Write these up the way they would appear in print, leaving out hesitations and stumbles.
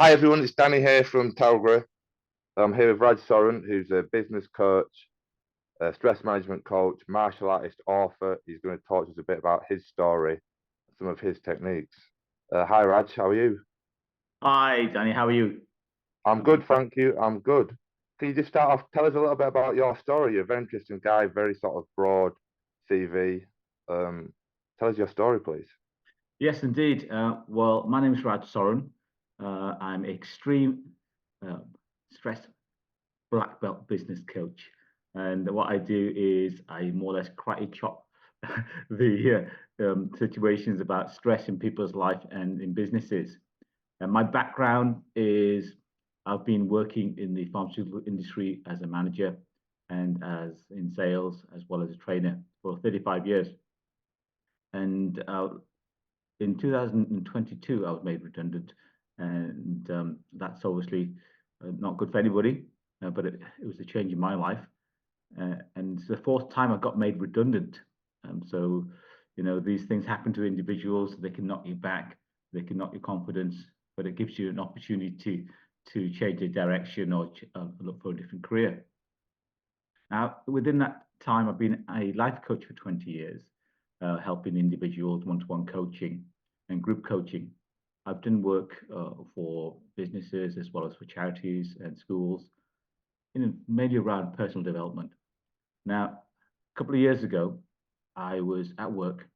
Hi everyone, it's Danny here from Telgra. I'm here with Raj Soren, who's a business coach, a stress management coach, martial artist, author. He's going to talk to us a bit about his story, some of his techniques. Hi Raj, how are you? Hi, Danny. How are you? I'm good, thank you. I'm good. Can you just start off, tell us a little bit about your story? You're a very interesting guy, very sort of broad CV. Um, Tell us your story, please. Yes, indeed. Well, my name is Raj Soren. I'm extreme uh, stress black belt business coach, and what I do is I more or less karate chop the situations about stress in people's life and in businesses. And my background is I've been working in the pharmaceutical industry as a manager and as in sales as well as a trainer for 35 years. And in 2022, I was made redundant, and that's obviously not good for anybody. But it was a change in my life, and it's the fourth time I got made redundant. So, these things happen to individuals. They can knock you back, they can knock your confidence, but it gives you an opportunity to change your direction or look for a different career. Now, within that time, I've been a life coach for 20 years, helping individuals, one-to-one coaching and group coaching. I've done work for businesses as well as for charities and schools, mainly around personal development. Now, a couple of years ago, I was at work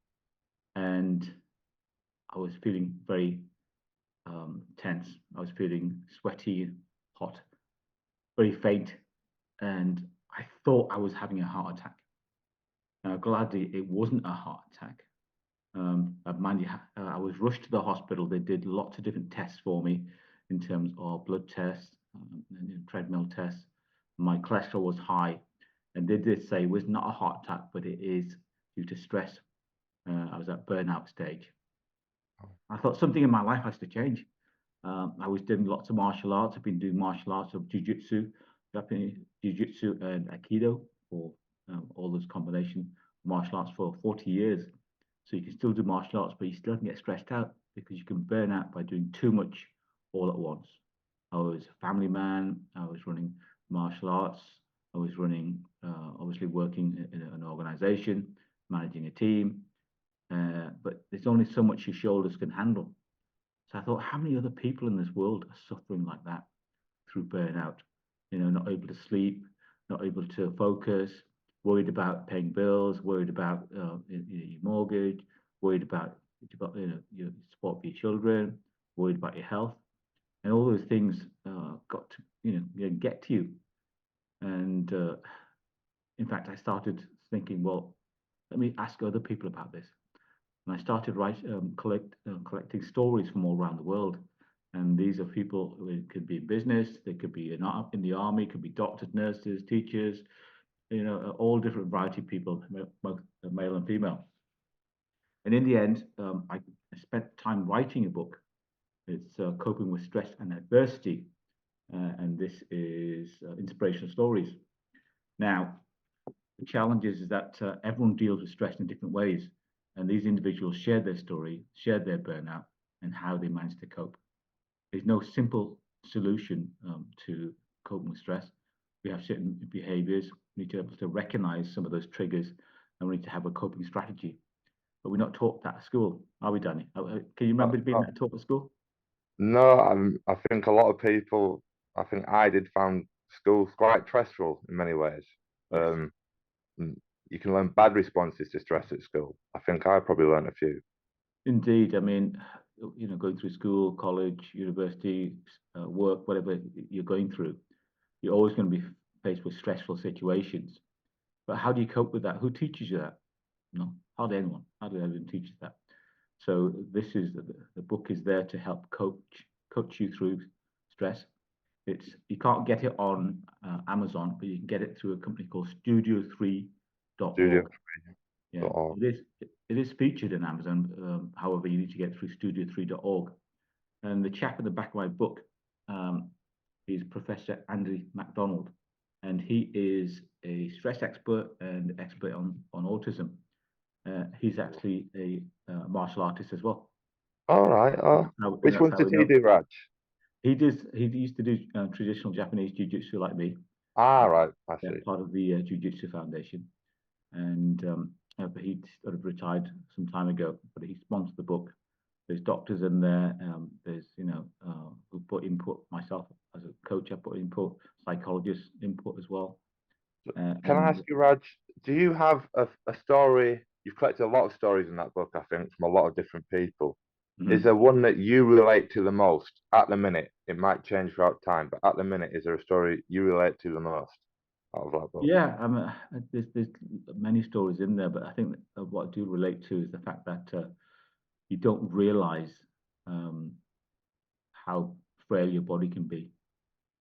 and I was feeling very tense. I was feeling sweaty, hot, very faint, and I thought I was having a heart attack. Now, gladly, it wasn't a heart attack. Mind you, I was rushed to the hospital. They did lots of different tests for me in terms of blood tests, and treadmill tests. My cholesterol was high, and they did say it was not a heart attack, but it is due to stress. I was at burnout stage. I thought something in my life has to change. I was doing lots of martial arts. I've been doing martial arts of jiu-jitsu, Japanese jiu-jitsu and aikido, or all those combination martial arts for 40 years. So you can still do martial arts, but you still can get stressed out because you can burn out by doing too much all at once. I was a family man. I was running martial arts. I was running, obviously working in an organization, managing a team. But there's only so much your shoulders can handle. So I thought, how many other people in this world are suffering like that through burnout? Not able to sleep, not able to focus, worried about paying bills, worried about your mortgage, worried about your support for your children, worried about your health, and all those things got to get to you. And in fact, I started thinking, well, let me ask other people about this. And I started collecting stories from all around the world. And these are people who could be in business, they could be in the army, could be doctors, nurses, teachers, all different variety of people, both male and female. And in the end, I spent time writing a book. It's Coping with Stress and Adversity. And this is inspirational stories. Now, the challenge is that everyone deals with stress in different ways. And these individuals shared their story, shared their burnout, and how they managed to cope. There's no simple solution to coping with stress. We have certain behaviors. We need to be able to recognize some of those triggers, and we need to have a coping strategy. But we're not taught that at school, are we, Danny? Can you remember being taught at school? No, I think a lot of people, I think I did found school quite stressful in many ways. Yes. Mm, you can learn bad responses to stress at school. I think I probably learned a few. Indeed. I mean, going through school, college, university, work, whatever you're going through, you're always going to be faced with stressful situations. But how do you cope with that? Who teaches you that? No, hardly anyone. Hardly anyone teaches that. So this is the book is there to help coach you through stress. You can't get it on Amazon, but you can get it through a company called Studio3.org. Studio. Yeah, Or it is featured in Amazon. However, you need to get through Studio3.org. And the chap in the back of my book is Professor Andy MacDonald, and he is a stress expert and expert on autism. He's actually a martial artist as well. all right. Oh, And which that's ones how did we he know. do, Raj? He does. He used to do traditional Japanese jiu-jitsu like me. Ah, right, I Yeah, see. part of the Jiu-Jitsu Foundation, and but he sort of retired some time ago. But he sponsored the book. There's doctors in there. There's who put input. Myself as a coach, I put input. Psychologists input as well. Can I And ask you, Raj, do you have a story? You've collected a lot of stories in that book, I think, from a lot of different people. Is mhm. there one that you relate to the most at the minute? It might change throughout time, but at the minute, is there a story you relate to the most out of that book? Yeah, there's many stories in there, but I think what I do relate to is the fact that you don't realize um, how frail your body can be.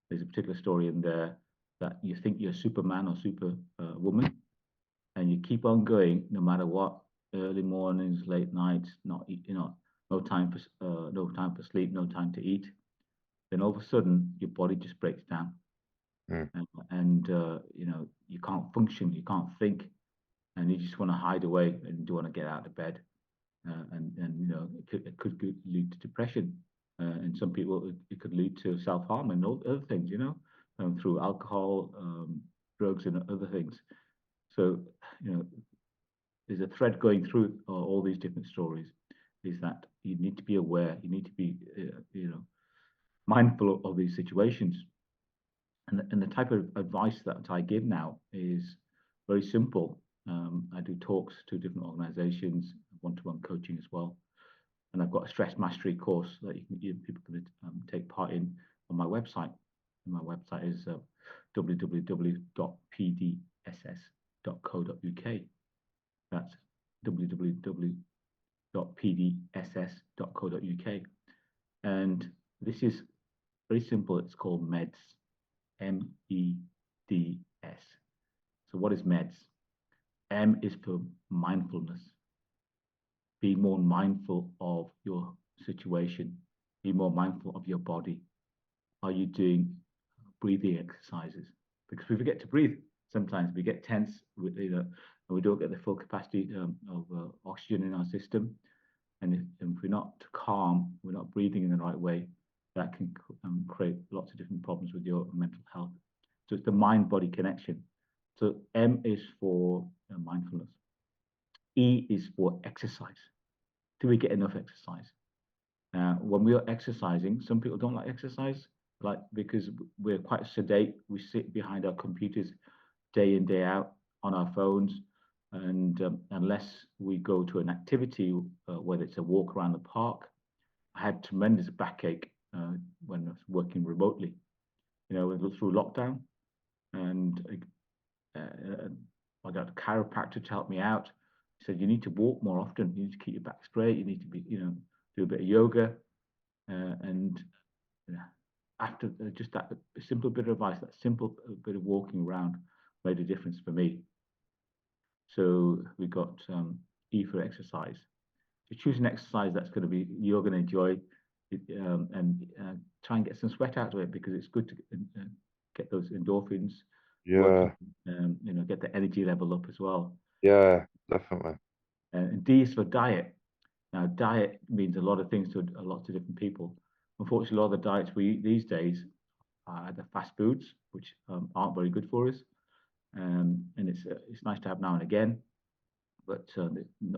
There's a particular story in there that you think you're Superman or Super woman, and you keep on going no matter what. Early mornings, late nights, not no time for no time for sleep, no time to eat. Then all of a sudden, your body just breaks down, Mm, and you can't function, you can't think, and you just want to hide away and you want to get out of bed. And it could lead to depression. And some people it could lead to self harm and all other things, through alcohol, drugs, and other things. So you know, there's a thread going through all these different stories. Is that you need to be aware, you need to be mindful of these situations. And the type of advice that I give now is very simple. I do talks to different organizations, one-to-one coaching as well. And I've got a stress mastery course that people can take part in on my website. And my website is www.pdss.co.uk. That's www.pdss.co.uk. And this is very simple. It's called MEDS, MEDS. So what is MEDS? M is for mindfulness. Be more mindful of your situation. Be more mindful of your body. Are you doing breathing exercises? Because we forget to breathe. Sometimes we get tense, and we don't get the full capacity of oxygen in our system. And if we're not calm, we're not breathing in the right way, that can create lots of different problems with your mental health. So it's the mind-body connection. So M is for mindfulness. E is for exercise. Do we get enough exercise? When we are exercising, some people don't like exercise, like because we're quite sedate. We sit behind our computers day in, day out on our phones, and unless we go to an activity, whether it's a walk around the park, I had tremendous backache when I was working remotely. Through lockdown, and I got a chiropractor to help me out. He said you need to walk more often. You need to keep your back straight. You need to do a bit of yoga, and after just that simple bit of advice, that simple bit of walking around made a difference for me. So we got E for exercise. So choose an exercise that's going to be you're going to enjoy, and try and get some sweat out of it because it's good to get those endorphins working. yeah, Get the energy level up as well. yeah, definitely. And D is for diet. Now, diet means a lot of things to a lot of different people. Unfortunately, a lot of the diets we eat these days are the fast foods, which aren't very good for us. And it's nice to have now and again, but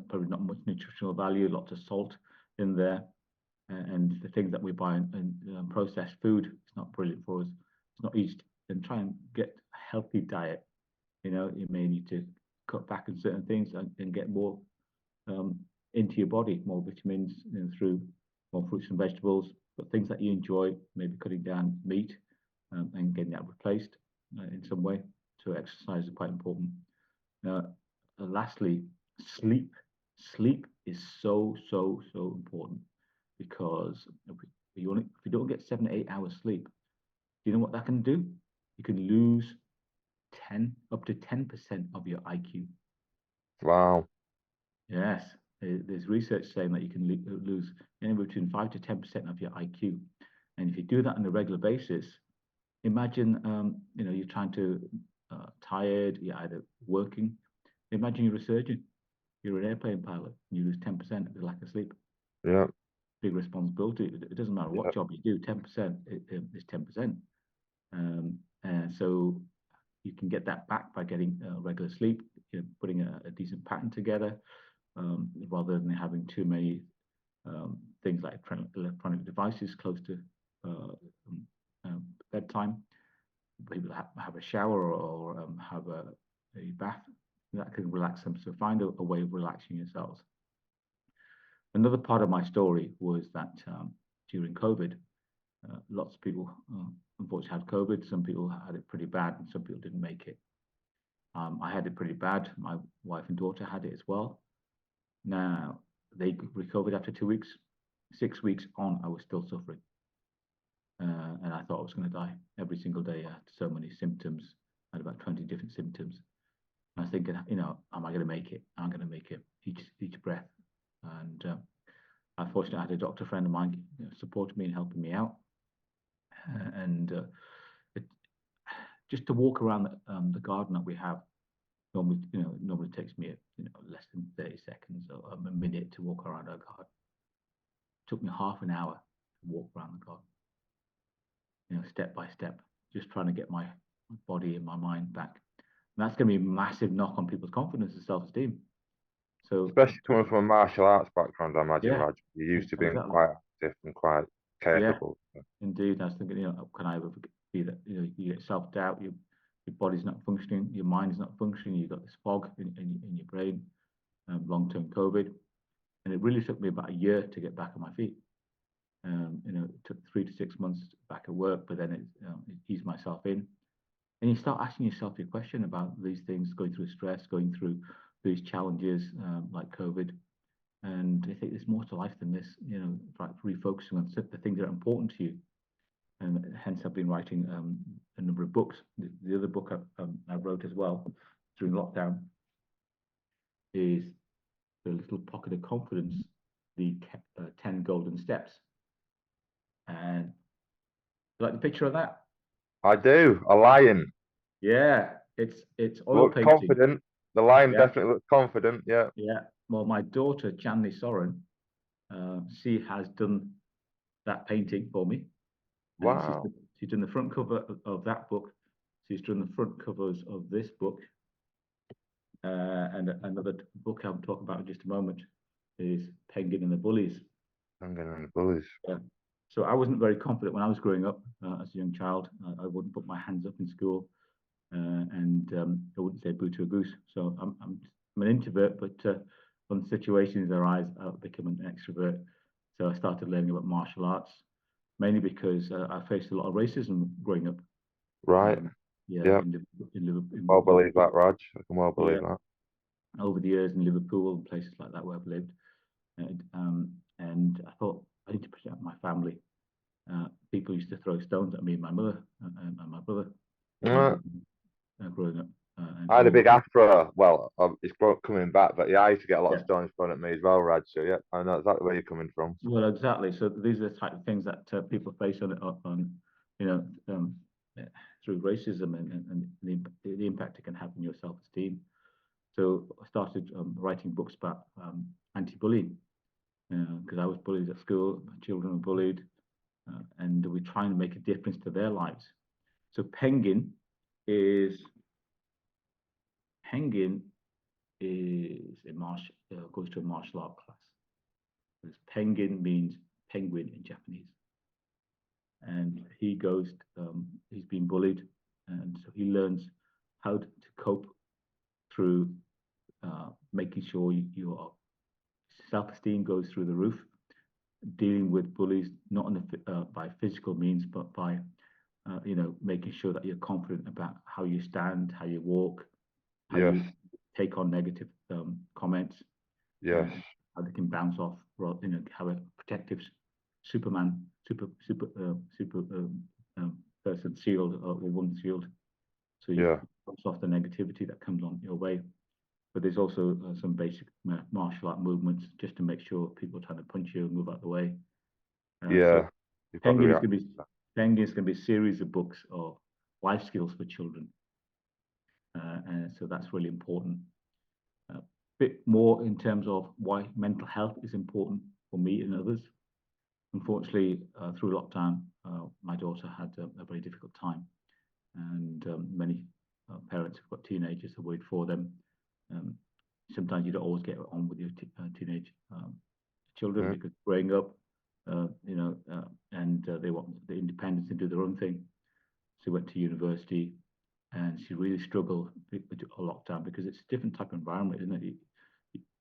probably not much nutritional value. Lots of salt in there, and the things that we buy in processed food, it's not brilliant for us. It's not easy. And try and get a healthy diet. You may need to cut back on certain things and get more um, into your body, more vitamins through more fruits and vegetables, but things that you enjoy, maybe cutting down meat and getting that replaced in some way. So exercise is quite important. Lastly, sleep. Sleep is so important because if you don't get 7 to 8 hours sleep, do you know what that can do? You can lose up to 10% of your IQ. Wow. Yes, there's research saying that you can lose anywhere between 5 to 10% of your IQ, and if you do that on a regular basis, imagine you're trying to tired, you're either working. Imagine you're an airplane pilot, and you lose 10% of the lack of sleep. Yeah. Big responsibility. responsibility. It doesn't matter what job you do, 10% is 10%. And so you can get that back by getting regular sleep, putting a decent pattern together, rather than having too many things like electronic devices close to bedtime. People have a shower or have a bath that can relax them. So find a way of relaxing yourselves. Another part of my story was that during COVID, lots of people unfortunately had COVID. Some people had it pretty bad, and some people didn't make it. I had it pretty bad. My wife and daughter had it as well. Now, they recovered after 2 weeks. 6 weeks on, I was still suffering. And I thought I was going to die every single day. I had so many symptoms. I had about 20 different symptoms. And I was thinking, am I going to make it? I'm going to make it each breath. And unfortunately, I had a doctor friend of mine supporting me and helping me out. Just to walk around the garden that we have, normally takes me less than 30 seconds or a minute to walk around our garden. It took me half an hour to walk around the garden, step by step, just trying to get my body and my mind back. And that's going to be a massive knock on people's confidence and self-esteem. So, especially coming from a martial arts background, I imagine, yeah, Raj, you're used to being exactly. quite active and quite capable. Yeah, indeed. I was thinking, can I ever be that? You get self-doubt, your body's not functioning, your mind is not functioning, you've got this fog in your brain, long-term COVID. And it really took me about a year to get back on my feet. It took 3 to 6 months back at work, but then it eased myself in. And you start asking yourself your question about these things, going through stress, going through these challenges like COVID. And I think there's more to life than this, like refocusing on the things that are important to you. And hence I've been writing a number of books. The other book I wrote as well during lockdown is The Little Pocket of Confidence, the 10 Golden Steps. And you like the picture of that? I do. A lion. Yeah, it's oil Looks painting. confident. The lion Yeah, definitely looks confident. Yeah. yeah. Well, my daughter, Raj Soren, she has done that painting for me. And Wow. she's done the front cover of that book. She's done the front covers of this book. And another book I'll talk about in just a moment is Penguin and the Bullies. Penguin and the Bullies. Yeah. So I wasn't very confident when I was growing up as a young child. I wouldn't put my hands up in school, and I wouldn't say boo to a goose. So I'm an introvert, but when situations arise, I become an extrovert. So I started learning about martial arts, mainly because I faced a lot of racism growing up. Right. Yeah, Yeah. in Liverpool. Well believe that, Raj. I can well believe Yeah, that. over the years in Liverpool and places like that where I've lived. And I thought I need to protect my family. People used to throw stones at me and my mother and my brother growing up. I had a And big afro. Well, it's coming back, but yeah, I used to get a lot of yeah, stones thrown at me as well, Raj. So yeah, I know exactly where you're coming from. well, exactly. So these are the type of things that people face on you know, um, through racism and the impact it can have on your self-esteem. So I started writing books about anti-bullying because I was bullied at school. My children were bullied, and we're trying to make a difference to their lives. So Penguin is goes to a martial art class. Because Penguin means penguin in Japanese, and he's been bullied, and so he learns how to cope through making sure your self-esteem goes through the roof, dealing with bullies not by physical means, but by making sure that you're confident about how you stand, how you walk, how Yes. you take on negative comments, Yes. how they can bounce off, have a protective Superman, super person shield or woman shield, so you Yeah. bounce off the negativity that comes on your way. But there's also some basic martial art movements just to make sure people are trying to punch you and move out of the way. Yeah. So You've got the Penguin is going reaction. to be a series of books of life skills for children, and so that's really important. A bit more in terms of why mental health is important for me and others. unfortunately, through lockdown, my daughter had a very difficult time, and many parents who've got teenagers are worried for them. Um, Sometimes you don't always get on with your teenage children Mm. because growing up, and they want the independence to do their own thing. She went to university, and she really struggled with a lockdown because it's a different type of environment, isn't it?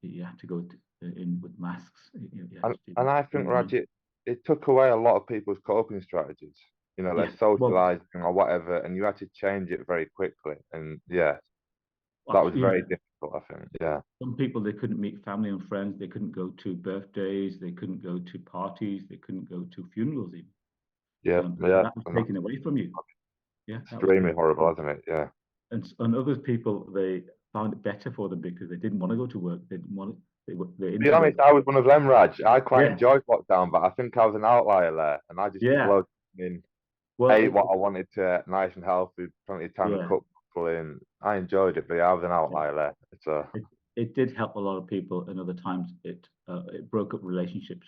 You have to go in with masks. You have And to do and I think, Raj, it took away a lot of people's coping strategies. You know, yeah. their Well, socializing or whatever, and you had to change it very quickly. And yeah, that was very yeah. difficult, I think. Yeah, Some people they couldn't meet family and friends. They couldn't go to birthdays. They couldn't go to parties. They couldn't go to funerals even. yeah, So yeah. that was And that's taken away from you. Yeah, that was extremely taken away from horrible, you. isn't it? Yeah. And other people they found it better for them because they didn't want to go to work. They didn't want to. They're To be honest, introverted. I was one of them, Raj. I quite Yeah, enjoyed lockdown, but I think I was an outlier there, and I just yeah. plugged in, Well, ate what I wanted to, nice and healthy, plenty of time to yeah, cook properly, and I enjoyed it. But yeah, I was an yeah. outlier there. So It did help a lot of people, and other times it broke up relationships.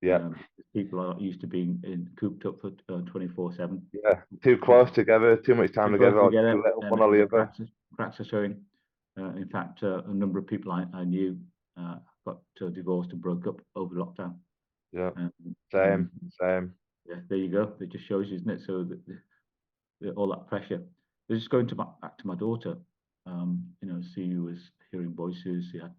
yeah, People are not used to being cooped up for 24/7. yeah, too close together, too much time Too close together, or together, too little and one or the the other. cracks are showing. In fact, a number of people I knew got divorced and broke up over lockdown. Yeah, Um, same, and same. yeah, there you go. It just shows you, isn't it? So all that pressure. Just going to back to my daughter. She was hearing voices. She had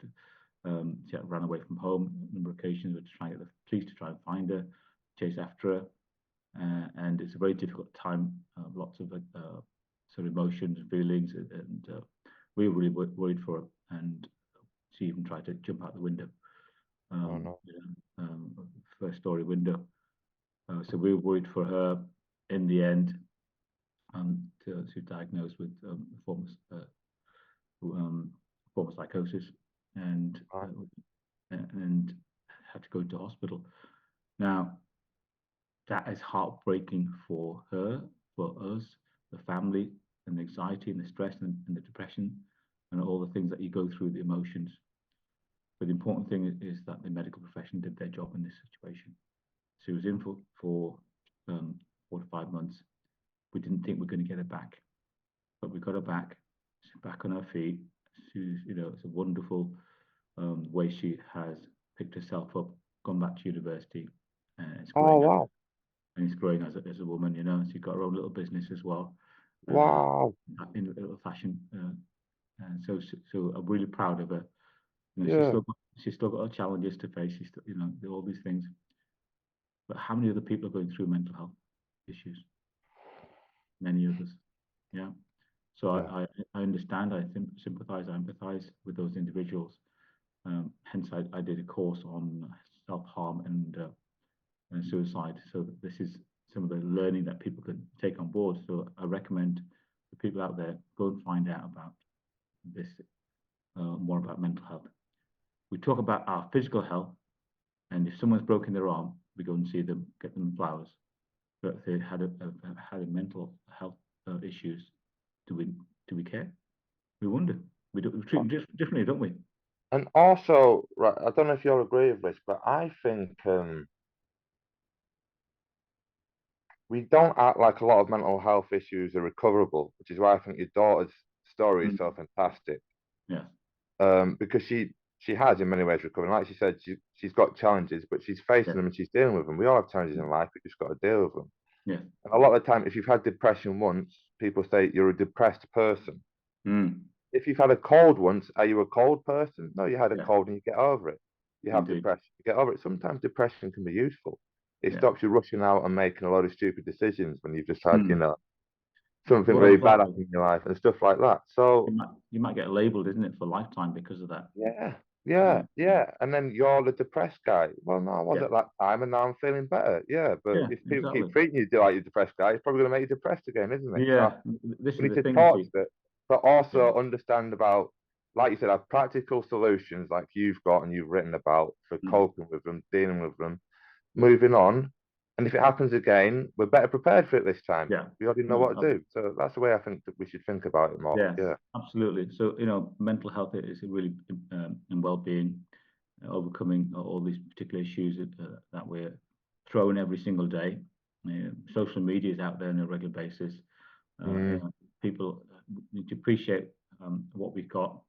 ran away from home a number of occasions. We had to try and get the police to try and find her, chase after her, and it's a very difficult time. Lots of sort of emotions and feelings, and we were really worried for her. And she even tried to jump out the window, Oh no. first story window. So we were worried for her. In the end, she was diagnosed with form of psychosis, and Right. and had to go to hospital. Now that is heartbreaking for her, for us, the family, and the anxiety and the stress and the depression and all the things that you go through, the emotions. But the important thing is that the medical profession did their job in this situation. She was in for 4 to 5 months. We didn't think we are going to get her back, but we got her back. She's back on her feet. It's a wonderful way she has picked herself up, gone back to university, and it's Oh growing wow, and it's growing as a woman. She's got her own little business as well, uh, wow. in a little fashion. And so I'm really proud of her. Yeah. She's still got her challenges to face. She's still, all these things. But how many other people are going through mental health issues? Many others. Yeah. So Yeah. I understand. I sympathize. I empathize with those individuals. Hence, I did a course on self harm and suicide. So this is some of the learning that people can take on board. So I recommend the people out there go and find out about this, more about mental health. We talk about our physical health, and if someone's broken their arm, we go and see them, get them flowers. But if they had a mental health issues, do we care? We wonder. We treat them differently, don't we? And also, right, I don't know if you'll agree with this, but I think we don't act like a lot of mental health issues are recoverable, which is why I think your daughter's story is Mm. so fantastic. Yeah. Because she has in many ways recovered. Like she said, she's got challenges, but she's facing Yeah. them and she's dealing with them. We all have challenges in life, we just got to deal with them. Yeah. And a lot of the time, if you've had depression once, people say you're a depressed person. Mm. If you've had a cold once, are you a cold person? No, you had a Yeah. cold and you get over it. You have Indeed. depression, you get over it. Sometimes depression can be useful. It Yeah. stops you rushing out and making a lot of stupid decisions when you've just had, Mm. something Well, really as bad well, happen in your life and stuff like that. So you might get labeled, isn't it, for lifetime because of that? yeah, Yeah. yeah, yeah. And then you're the depressed guy. Well, no, I was Yeah. at that time and now I'm feeling better. Yeah, but Yeah. if people keep Exactly. treating you like you're a depressed guy, it's probably going to make you depressed again, isn't it? So Yeah. This we is need the to thing, you talk see. to it, but Yeah. also understand about, like you said, have practical solutions like you've got and you've written about for Mm. coping with them, dealing with them, moving on. And if it happens again, we're better prepared for it this time. Yeah. We already know No. what to do. So that's the way I think that we should think about it more. Yes. Yeah. Absolutely. So mental health is really and well-being, overcoming all these particular issues that we're thrown every single day. Social media is out there on a regular basis. People need to appreciate what we've got.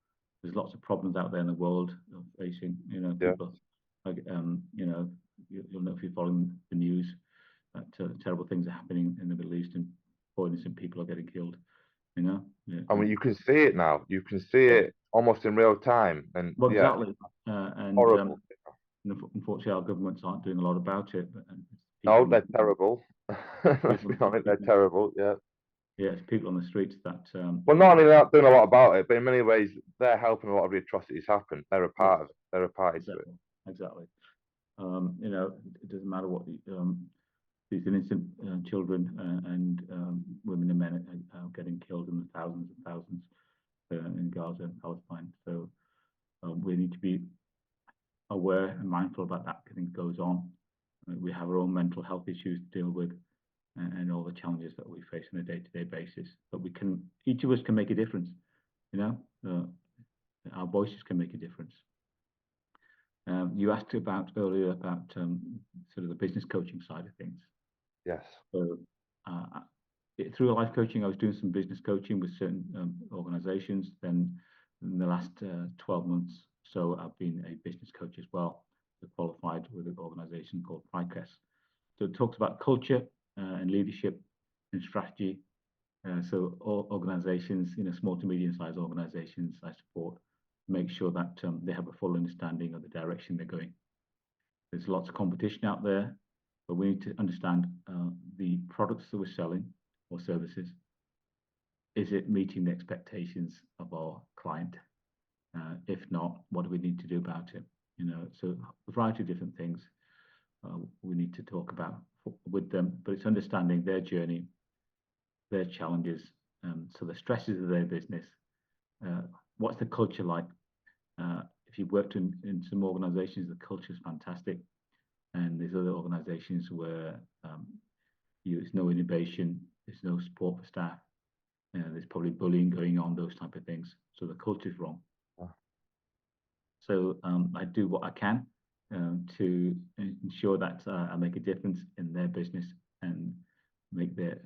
There's lots of problems out there in the world facing. Yeah. People, like, you'll know if you're following the news that terrible things are happening in the Middle East and 4 innocent people are getting killed. Yeah, I mean, you can see it now. You can see yeah. it almost in real time, and Well, yeah, exactly. And horrible. unfortunately, our governments aren't doing a lot about it. But No, people, they're terrible. Let's people, be honest, they're people, terrible. Yeah. yeah, it's people on the streets that Well, not only they're not doing a lot about it, but in many ways they're helping a lot of the atrocities happen. They're a yes, part of it. They're a party to it. exactly. It doesn't matter what these innocent children and women and men are getting killed in the thousands and thousands in Gaza and Palestine. So we need to be aware and mindful about that thing goes on. We have our own mental health issues to deal with and all the challenges that we face on a day-to-day basis. But each of us can make a difference. Our voices can make a difference. You asked earlier about sort of the business coaching side of things. Yes. So through life coaching, I was doing some business coaching with certain organizations. Then in the last 12 months, so I've been a business coach as well, qualified with an organization called crises. So it talks about culture and leadership and strategy. So all organizations, small to medium-sized organizations I support, make sure that they have a full understanding of the direction they're going. There's lots of competition out there, but we need to understand the products that we're selling or services. Is it meeting the expectations of our client? If not, what do we need to do about it? So a variety of different things we need to talk about with them, but it's understanding their journey, their challenges, so the stresses of their business. What's the culture like? If you've worked in some organizations, the culture is fantastic. And there's other organizations where there's no innovation, there's no support for staff, there's probably bullying going on, those type of things. So the culture is wrong. So I do what I can to ensure that I make a difference in their business and make their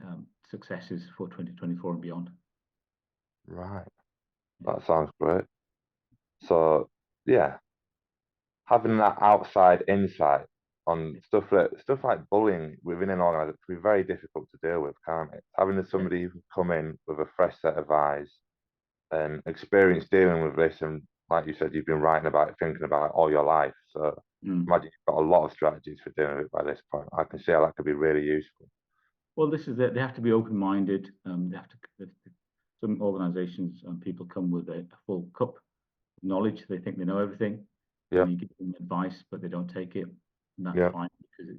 successes for 2024 and beyond. Right. That sounds great. So yeah, having that outside insight on stuff like bullying within an organization can be very difficult to deal with, can't it? Having somebody who can come in with a fresh set of eyes and experience dealing with this, and like you said, you've been writing about it, thinking about it all your life. So imagine you've got a lot of strategies for dealing with it by this point. I can see how that could be really useful. Well, this is it. They have to be open-minded. They have to. Some organisations and people come with a full cup of knowledge. They think they know everything. Yeah. And you give them advice, but they don't take it. And that's fine because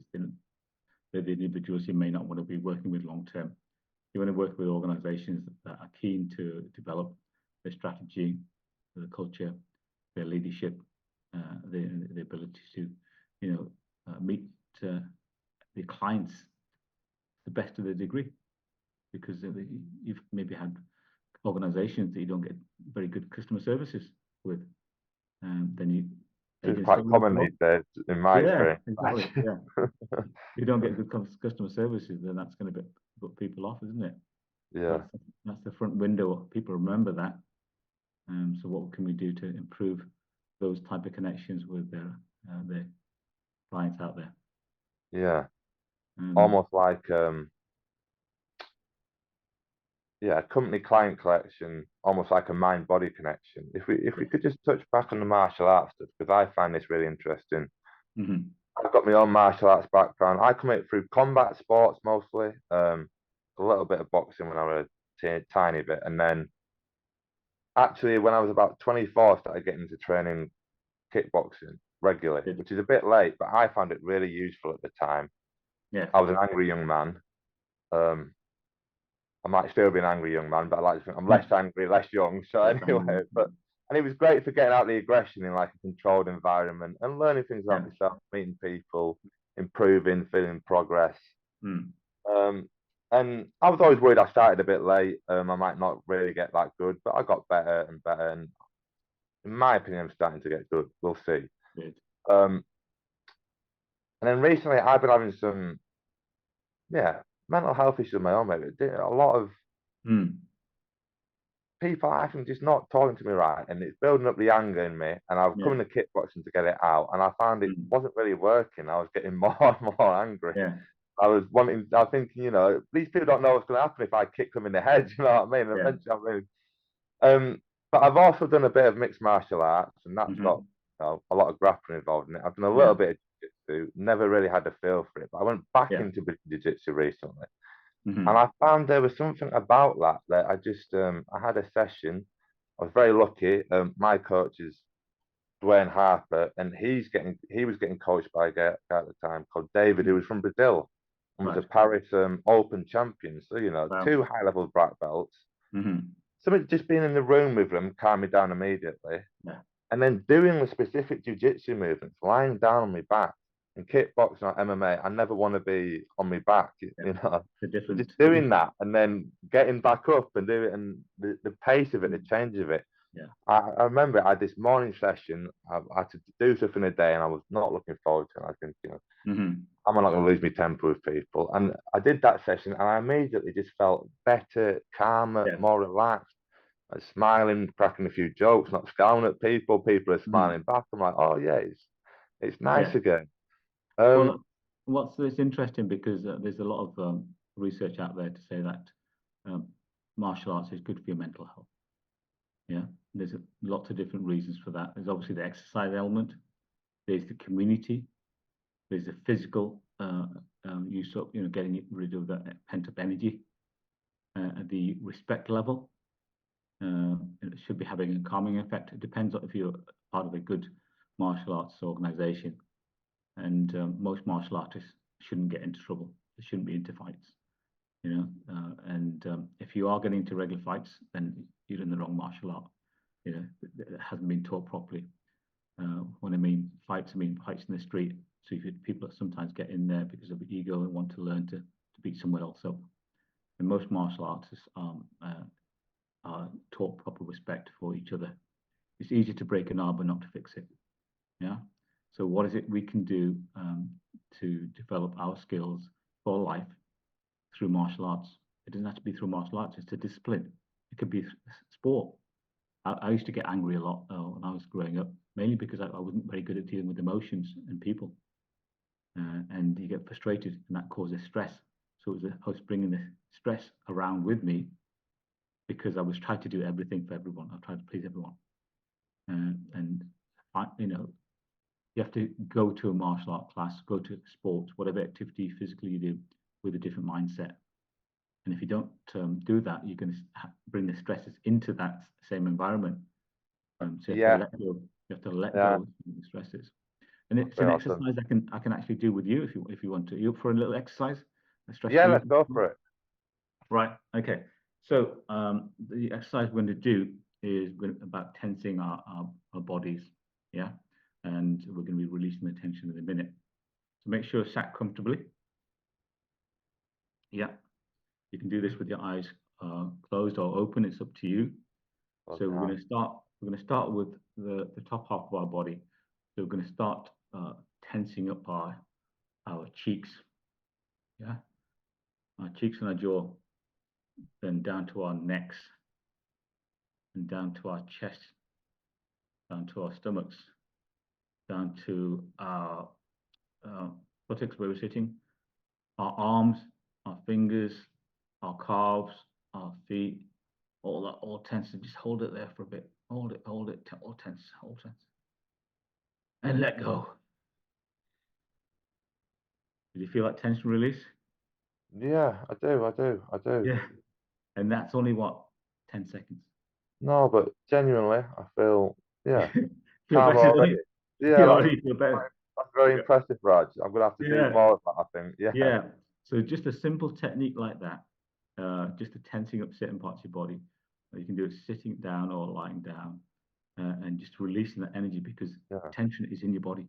they're the individuals you may not want to be working with long term. You want to work with organisations that are keen to develop their strategy, their culture, their leadership, the ability to, meet the clients the best of their degree. Because you've maybe had organisations that you don't get very good customer services with, then you. It's quite common these days, in my experience. Exactly. Yeah. You don't get good customer services, then that's going to put people off, isn't it? Yeah. That's the front window. People remember that. So what can we do to improve those type of connections with their clients out there? Yeah. Almost like company client collection, almost like a mind body connection. If we could just touch back on the martial arts stuff, because I find this really interesting. I've got my own martial arts background. I come at it through combat sports mostly, a little bit of boxing when I was a tiny bit, and then actually when I was about 24, I started getting into training kickboxing regularly, which is a bit late, but I found it really useful at the time. Yeah, I was an angry young man. I might still be an angry young man, but I like to think I'm less angry, less young. So anyway, and it was great for getting out the aggression in like a controlled environment and learning things about myself, meeting people, improving, feeling progress. And I was always worried I started a bit late. I might not really get that good, but I got better and better. And in my opinion, I'm starting to get good. We'll see. And then recently, I've been having some, yeah, mental health issues of my own, maybe. A lot of Mm. people, I think, just not talking to me right, and it's building up the anger in me. And I've Yeah. come in the kickboxing to get it out, and I found it Mm. wasn't really working. I was getting more and more angry. Yeah. I was thinking, these people don't know what's going to happen if I kick them in the head. You know what I mean? And Yeah. eventually, but I've also done a bit of mixed martial arts, and that's got Hmm. a lot of grappling involved in it. I've done a Yeah. little bit of jiu-jitsu, never really had a feel for it, but I went back Yeah. into jiu-jitsu recently, and Hmm. I found there was something about that I just I had a session. I was very lucky. My coach is Dwayne Harper, and he was getting coached by a guy at the time called David, who was from Brazil and was a Right. Paris Open champion. So Wow. two high level black belts. Hmm. Something just being in the room with them calmed me down immediately. Yeah. And then doing the specific jiu-jitsu movements, lying down on my back in kickboxing or MMA, I never want to be on my back, Yeah. The So just different. doing that and then getting back up and do it, and the pace of it, the Mm. change of it. Yeah. I remember I had this morning session. I had to do stuff in a day, and I was not looking forward to it. I think, Hmm. I'm not going to lose my temper with people. And I did that session, and I immediately just felt better, calmer, Yes. more relaxed. I was smiling, cracking a few jokes, not scowling at people. People are Hmm. smiling back. I'm like, oh yeah, it's nice Yeah. again. Um, Well, it's interesting because there's a lot of research out there to say that um, martial arts is good for your mental health. Yeah, there's lots of different reasons for that. There's obviously the exercise element. There's the community. There's the physical use of getting rid of that pent up energy. At the respect level, it should be having a calming effect. It depends on if you're part of a good martial arts organization. And most martial artists shouldn't get into trouble. They shouldn't be into fights. And if you are getting into regular fights, then you're in the wrong martial art. It hasn't been taught properly. When I mean fights, I mean fights in the street. So people sometimes get in there because of ego and want to learn to beat someone else up. And most martial artists are taught proper respect for each other. It's easy to break an arm but not to fix it. Yeah. So what is it we can do to develop our skills for life through martial arts? It doesn't have to be through martial arts. It's a discipline. It could be sport. I used to get angry a lot when I was growing up, mainly because I wasn't very good at dealing with emotions and people. And you get frustrated, and that causes stress. So I was bringing the stress around with me because I was trying to do everything for everyone. I tried to please everyone, and you have to go to a martial art class, go to sports, whatever activity physically you do, with a different mindset. And if you don't do that, you're going to bring the stresses into that same environment. So you have to yeah, let go. You have to let yeah, go of the stresses. And it's very an awesome. exercise I can actually do with you if you want to. You up for a little exercise, a stress Yeah, let's relief? go for it. Right. Okay. So the exercise we're going to do is about tensing our bodies. Yeah. And we're going to be releasing the tension in a minute. So make sure sat comfortably. Yeah. You can do this with your eyes closed or open. It's up to you. Close So my we're eyes. going to start. We're going to start with the top half of our body. So we're going to start tensing up our cheeks. Yeah. Our cheeks and our jaw. Then down to our necks and down to our chest, down to our stomachs, down to our buttocks where we're sitting, our arms, our fingers, our calves, our feet, all that, all tense. And just hold it there for a bit. Hold it, all tense, all tense. And let go. Did you feel that tension release? Yeah, I do. Yeah. And that's only what, 10 seconds. No, but genuinely, I feel, yeah, Feel calm better, don't already. you? Yeah, You already feel better. that's very impressive, Raj. I'm gonna have to do Yeah. more of that, I think. Yeah, Yeah. So just a simple technique like that, just a tensing up certain parts of your body. You can do it sitting down or lying down, and just releasing that energy because yeah, tension is in your body,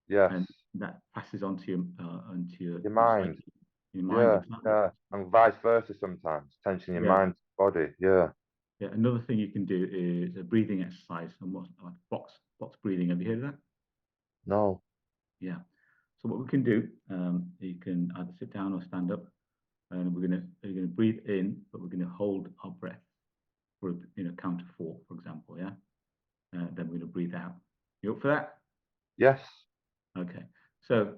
yes. and that passes onto Your your mind. psyche, your mind. Yeah, Exactly. yeah, and vice versa sometimes. Tension in your Yeah. mind, body. Yeah. Yeah. Another thing you can do is a breathing exercise, and what like box breathing. Have you heard of that? No. Yeah. So what we can do, you can either sit down or stand up, and we're gonna breathe in, but we're gonna hold our breath for count of 4, for example, yeah. Then we're gonna breathe out. You up for that? Yes. Okay. So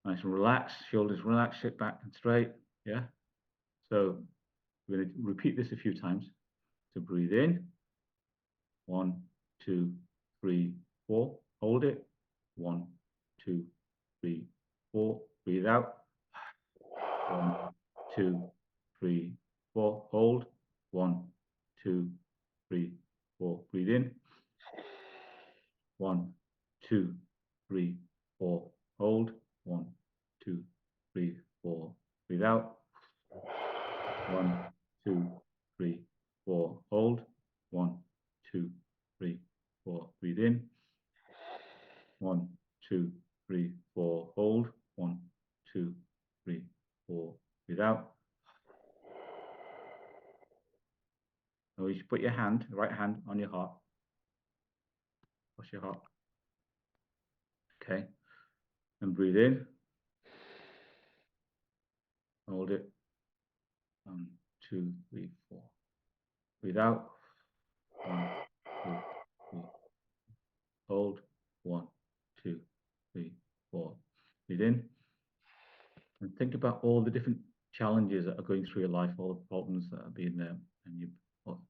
nice and relaxed, shoulders relaxed, sit back and straight, yeah. So we're gonna repeat this a few times. So breathe in, 1, 2, 3, 4. Hold it. 1, 2, 3, 4. Breathe out. 1, 2, 3, 4. Hold. 1, 2, 3, 4. Breathe in. 1, 2, 3, 4. Hold. 1, 2, 3, 4. Breathe out. 1, 2, 3, 4. Hold. 1, 2, 3, 4. Breathe in. 1, 2, 3, 4. Hold. 1, 2, 3, 4. Breathe out. Now you should put your right hand on your heart. Push your heart. Okay. And breathe in. Hold it. 1, 2, 3, 4. Breathe out. 1, 2, 3. Hold. 1, 2, 3, 4. Breathe in. And think about all the different challenges that are going through your life, all the problems that are being there. And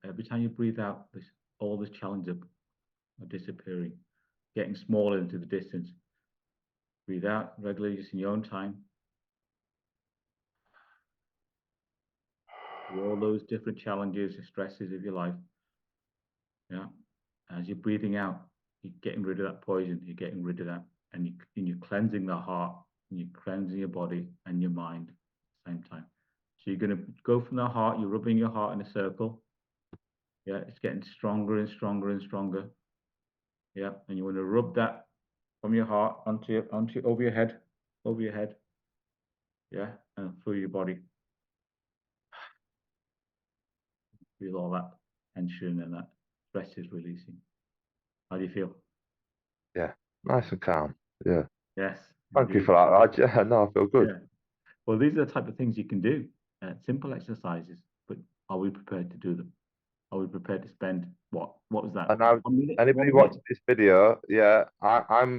every time you breathe out, all the challenges are disappearing, getting smaller into the distance. Breathe out regularly, just in your own time. All those different challenges and stresses of your life. Yeah. As you're breathing out, you're getting rid of that poison, you're getting rid of that, and you're cleansing the heart, and you're cleansing your body and your mind at the same time. So you're going to go from the heart, you're rubbing your heart in a circle. Yeah, it's getting stronger and stronger and stronger. Yeah, and you want to rub that from your heart over your head. Yeah, and through your body. Feel all that tension and that stress is releasing. How do you feel? Yeah. Nice and calm. Yeah. Yes, Thank you indeed. for that, Raj. Yeah, no, I feel good. Yeah. Well, these are the type of things you can do. Simple exercises, but are we prepared to do them? Are we prepared to spend what was that? And now, 1 minute? anybody 1 minute? watching this video, yeah, I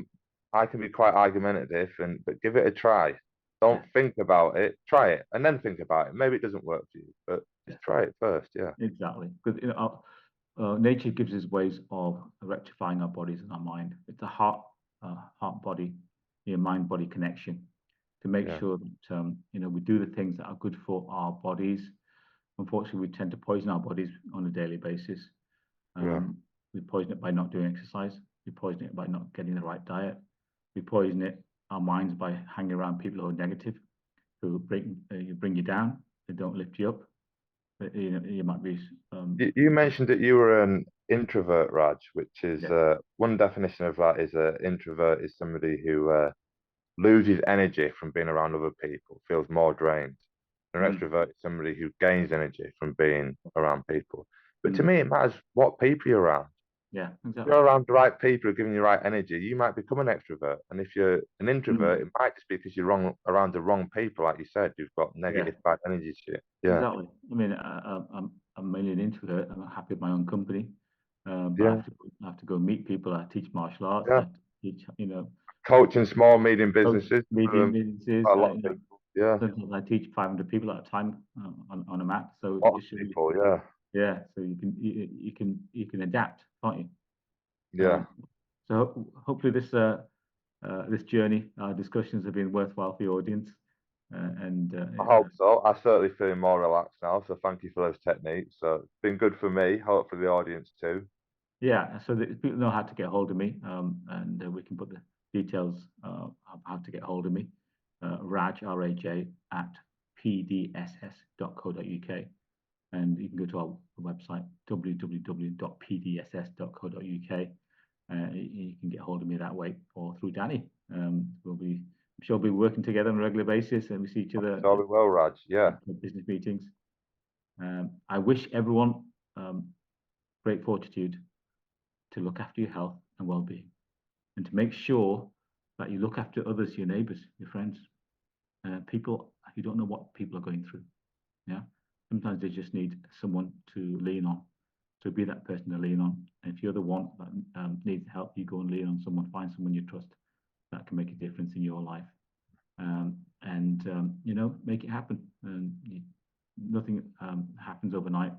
can be quite argumentative, but give it a try. Don't Yeah, think about it. Try it, and then think about it. Maybe it doesn't work for you, but yeah, just try it first. Yeah. exactly. Because nature gives us ways of rectifying our bodies and our mind. It's a heart body, mind body connection to make Yeah. sure that we do the things that are good for our bodies. Unfortunately, we tend to poison our bodies on a daily basis. Yeah. We poison it by not doing exercise. We poison it by not getting the right diet. We poison our minds by hanging around people who are negative, who bring you down. They don't lift you up. You might be. You mentioned that you were an introvert, Raj, which is Yeah. one definition of that is an introvert is somebody who loses energy from being around other people, feels more drained. An Mm, extrovert is somebody who gains energy from being around people. But to mm, me, it matters what people you're around. yeah. If Exactly. you're around the right people who are giving you the right energy, you might become an extrovert. And if you're an Mm, introvert, it might just be because you're around the wrong people, like you said, who've got yeah. negative bad energy shit. Yeah. Exactly. I mean, I'm mainly into it. I'm happy with my own company, but Yeah. I have to go meet people. I teach martial arts. Yeah. I teach, Coaching small, medium coach businesses, medium businesses. a lot of people. Yeah. Sometimes I teach 500 people at a time on a mat. So A lot of it should be, people. Yeah. yeah. So you can adapt, can't you? Yeah. So hopefully this journey, our discussions have been worthwhile for the audience. I hope so. I certainly feel more relaxed now. So thank you for those techniques. So it's been good for me. Hopefully the audience too. yeah, so that people know how to get hold of me, and we can put the details of how to get hold of me. Raj, R-A-J, at pdss.co.uk. And you can go to our website, www.pdss.co.uk. You can get hold of me that way or through Danny. I'm sure we'll be working together on a regular basis, and we see each other So we will, Raj. Yeah. at business meetings. I wish everyone great fortitude to look after your health and well-being, and to make sure that you look after others, your neighbours, your friends, people. You don't know what people are going through. Yeah, sometimes they just need someone to lean on. So be that person to lean on. And if you're the one that needs help, you go and lean on someone. Find someone you trust that can make a difference in your life, and you know, make it happen. And nothing happens overnight.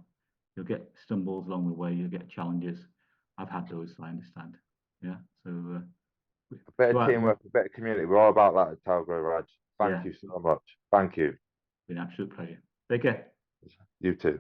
You'll get stumbles along the way. You'll get challenges. I've had those. I understand. Yeah. So A bit go of out. teamwork, a bit of community. We're all about that at Telgra, Raj. Yeah, Thank you so much. Thank you. been an absolute pleasure. Take care. You too.